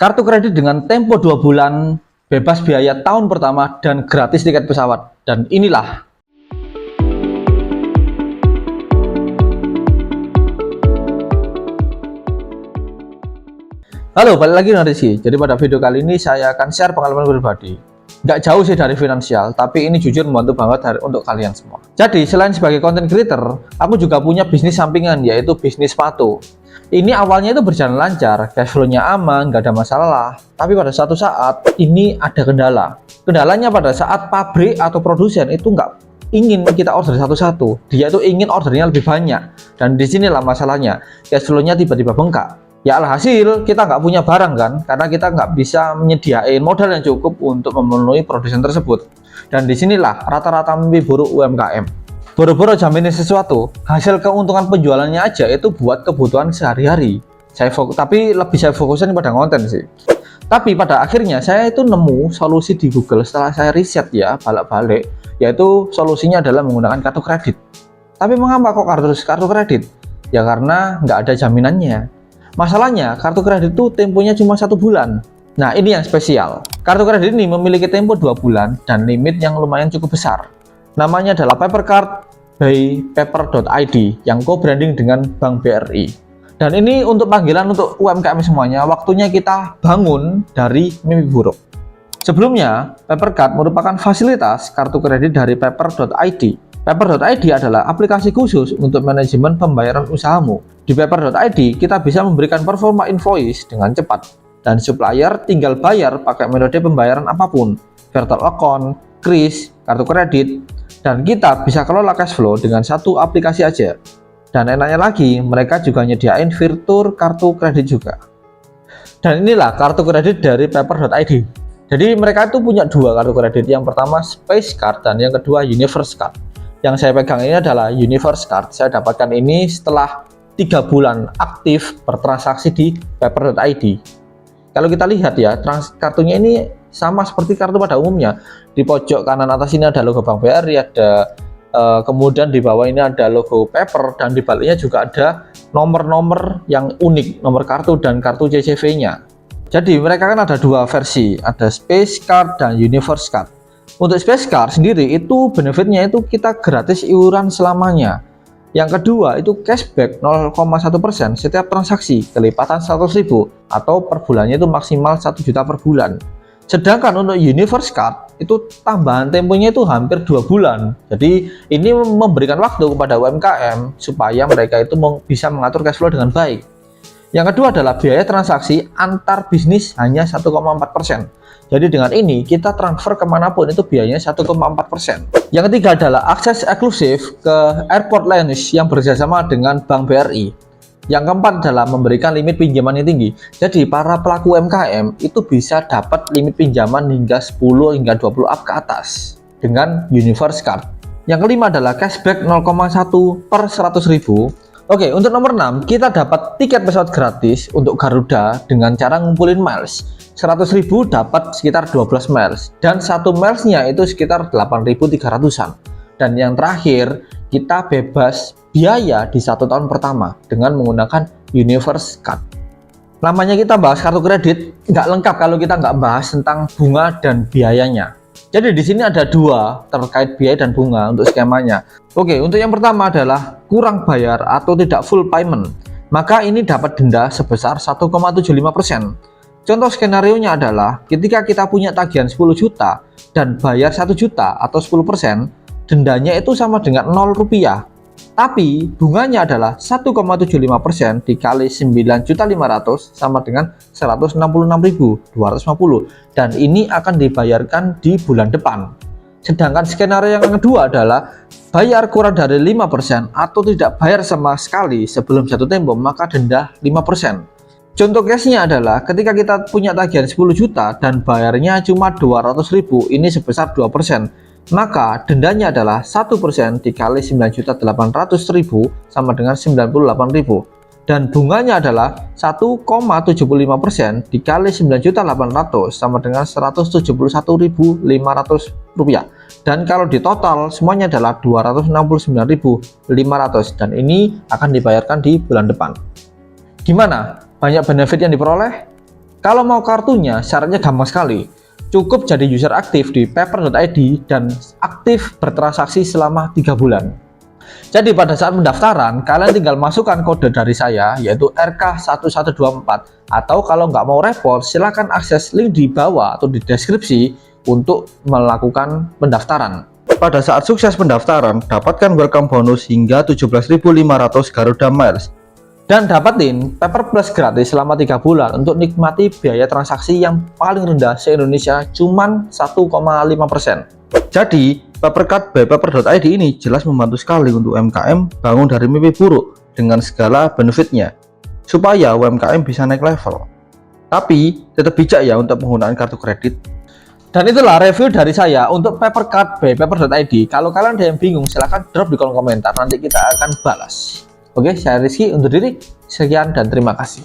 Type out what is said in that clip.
Kartu kredit dengan tempo 2 bulan, bebas biaya tahun pertama, dan gratis tiket pesawat. Dan inilah. Halo, balik lagi dengan Rizky. Jadi pada video kali ini saya akan share pengalaman pribadi. Nggak jauh sih dari finansial, tapi ini jujur membantu banget untuk kalian semua. Jadi selain sebagai content creator, aku juga punya bisnis sampingan, yaitu bisnis sepatu. Ini awalnya itu berjalan lancar, cash flow-nya aman, nggak ada masalah. Tapi pada suatu saat ini ada kendala. Kendalanya pada saat pabrik atau produsen itu nggak ingin kita order satu-satu. Dia itu ingin ordernya lebih banyak. Dan disinilah masalahnya, cash flow-nya tiba-tiba bengkak. Ya alhasil kita nggak punya barang kan, karena kita nggak bisa menyediain modal yang cukup untuk memenuhi produsen tersebut. Dan disinilah rata-rata mimpi buruk UMKM. Boro-boro jaminin sesuatu, hasil keuntungan penjualannya aja itu buat kebutuhan sehari-hari. Tapi lebih saya fokusin pada konten sih. Tapi pada akhirnya saya itu nemu solusi di Google setelah saya riset ya, balik-balik, yaitu solusinya adalah menggunakan kartu kredit. Tapi mengapa kok kartu kredit? Ya karena nggak ada jaminannya. Masalahnya, kartu kredit itu temponya cuma 1 bulan. Nah, ini yang spesial. Kartu kredit ini memiliki tempo 2 bulan dan limit yang lumayan cukup besar. Namanya adalah Papercard by Pepper.id yang co-branding dengan Bank BRI. Dan ini untuk panggilan untuk UMKM semuanya, waktunya kita bangun dari mimpi buruk. Sebelumnya, Papercard merupakan fasilitas kartu kredit dari Pepper.id. Pepper.id adalah aplikasi khusus untuk manajemen pembayaran usahamu. Di Pepper.id, kita bisa memberikan performa invoice dengan cepat, dan supplier tinggal bayar pakai metode pembayaran apapun, virtual account, kris, kartu kredit, dan kita bisa kelola cash flow dengan satu aplikasi aja. Dan enaknya lagi, mereka juga nyediain fitur kartu kredit juga. Dan inilah kartu kredit dari Pepper.id. Jadi mereka itu punya 2 kartu kredit, yang pertama Space Card dan yang kedua Universe Card. Yang saya pegang ini adalah Universe Card. Saya dapatkan ini setelah 3 bulan aktif bertransaksi di Pepper.id. Kalau kita lihat ya, kartunya ini sama seperti kartu pada umumnya. Di pojok kanan atas ini ada logo Bank BRI, kemudian di bawah ini ada logo Pepper, dan di baliknya juga ada nomor-nomor yang unik, nomor kartu dan kartu CCV-nya. Jadi mereka kan ada 2 versi, ada Space Card dan Universe Card. Untuk Space Card sendiri itu benefitnya itu kita gratis iuran selamanya. Yang kedua itu cashback 0,1% setiap transaksi, kelipatan 100.000 atau per bulannya itu maksimal 1 juta per bulan. Sedangkan untuk Universe Card itu tambahan temponya itu hampir 2 bulan. Jadi ini memberikan waktu kepada UMKM supaya mereka itu bisa mengatur cash flow dengan baik. Yang kedua adalah biaya transaksi antar bisnis hanya 1,4%. Jadi dengan ini kita transfer kemanapun itu biayanya 1,4%. Yang ketiga adalah akses eksklusif ke airport lounge yang bekerjasama dengan Bank BRI. Yang keempat adalah memberikan limit pinjaman yang tinggi. Jadi para pelaku UMKM itu bisa dapat limit pinjaman hingga 10 hingga 20 up ke atas dengan Universe Card. Yang kelima adalah cashback 0,1 per 100.000. Oke, untuk nomor 6 kita dapat tiket pesawat gratis untuk Garuda dengan cara ngumpulin miles. 100.000 dapat sekitar 12 miles, dan 1 milesnya itu sekitar 8.300an. Dan yang terakhir, kita bebas biaya di 1 tahun pertama dengan menggunakan Universe Card. Namanya kita bahas kartu kredit, nggak lengkap kalau kita nggak bahas tentang bunga dan biayanya. Jadi di sini ada 2 terkait biaya dan bunga untuk skemanya. Oke, untuk yang pertama adalah kurang bayar atau tidak full payment. Maka ini dapat denda sebesar 1,75%. Contoh skenarionya adalah ketika kita punya tagihan 10 juta dan bayar 1 juta atau 10%, dendanya itu sama dengan 0 rupiah. Tapi bunganya adalah 1,75% dikali 9.500.000 sama dengan 166.250, dan ini akan dibayarkan di bulan depan. Sedangkan skenario yang kedua adalah bayar kurang dari 5% atau tidak bayar sama sekali sebelum jatuh tempo, maka denda 5%. Contoh case-nya adalah ketika kita punya tagihan 10 juta dan bayarnya cuma 200.000, ini sebesar 2%. Maka dendanya adalah 1% dikali 9.800.000 sama dengan 98.000. Dan bunganya adalah 1,75% dikali 9.800.000 sama dengan 171.500 rupiah. Dan kalau di total semuanya adalah 269.500, dan ini akan dibayarkan di bulan depan. Gimana? Banyak benefit yang diperoleh? Kalau mau kartunya, syaratnya gampang sekali. Cukup jadi user aktif di paper.id dan aktif bertransaksi selama 3 bulan. Jadi pada saat pendaftaran, kalian tinggal masukkan kode dari saya, yaitu RK1124, atau kalau nggak mau repot, silahkan akses link di bawah atau di deskripsi untuk melakukan pendaftaran. Pada saat sukses pendaftaran, dapatkan welcome bonus hingga 17.500 Garuda Miles. Dan dapatin Paper Plus gratis selama 3 bulan untuk nikmati biaya transaksi yang paling rendah se-Indonesia, cuman 1,5%. Jadi, Papercard by Paper.id ini jelas membantu sekali untuk UMKM bangun dari mimpi buruk dengan segala benefitnya, supaya UMKM bisa naik level. Tapi, tetap bijak ya untuk penggunaan kartu kredit. Dan itulah review dari saya untuk Papercard by Paper.id. Kalau kalian ada yang bingung, silahkan drop di kolom komentar, nanti kita akan balas. Oke, saya Rizky undur diri. Sekian dan terima kasih.